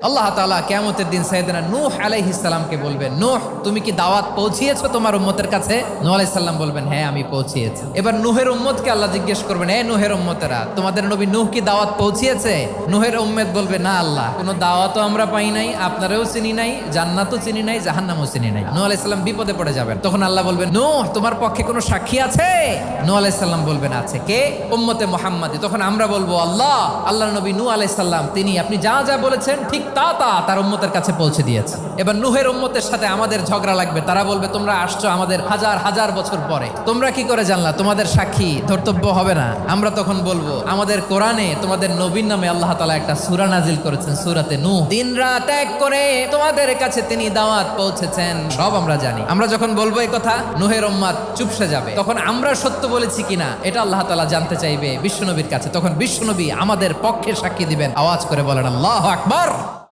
আল্লাহ তাআলা কিয়ামতের দিন সাইয়েদনা নূহ আলাইহিস সালামকে বলবেন, নূহ তুমি কি দাওয়াত পৌঁছিয়েছো তোমার উম্মতের কাছে? নূহ আলাইহিস সালাম বলবেন, হ্যাঁ আমি পৌঁছিয়েছি। এবার নূহের উম্মতকে আল্লাহ জিজ্ঞেস করবেন, হে নূহের উম্মতেরা, তোমাদের নবী নূহ কি দাওয়াত পৌঁছিয়েছে? নূহের উম্মত বলবে, না আল্লাহ, কোনো দাওয়াতও আমরা পাই নাই, আপনারাও চিনি নাই, জান্নাতও চিনি নাই, জাহান্নামও চিনি নাই। নূহ আলাইহিস সালাম বিপদে পড়ে যাবেন। তখন আল্লাহ বলবেন, নূহ তোমার পক্ষে কোনো সাক্ষী আছে? নূহ আলাইহিস সালাম বলবেন, আছে। কে? উম্মতে মুহাম্মাদি। তখন আমরা বলবো, আল্লাহ, আল্লাহর নবী নূহ আলাইহিস সালাম তিনি আপনি যা যা বলেছেন ঠিক তা তার উম্মতের কাছে পৌঁছে দিয়েছে। এবার নূহের উম্মতের সাথে আমাদের ঝগড়া লাগবে। তারা বলবে, তোমরা আসছো আমাদের হাজার হাজার বছর পরে, তোমরা কি করে জানলা? তোমাদের সাক্ষী ধর্তব্য হবে না? আমরা তখন বলবো, আমাদের কোরআনে তোমাদের নবীর নামে আল্লাহ তাআলা একটা সূরা নাজিল করেছেন, সূরাতে নূহ। দিন রাত এক করে তোমাদের কাছে তিনি দাওয়াত পৌঁছেছেন, সব আমরা জানি। আমরা যখন বলবো এই কথা, নূহের উম্মত চুপসে যাবে। তখন আমরা সত্য বলেছি কিনা এটা আল্লাহ তাআলা জানতে চাইবে বিশ্বনবীর কাছে। তখন বিশ্বনবী আমাদের পক্ষে সাক্ষী দিবেন। আওয়াজ করে বলেন আল্লাহু আকবার।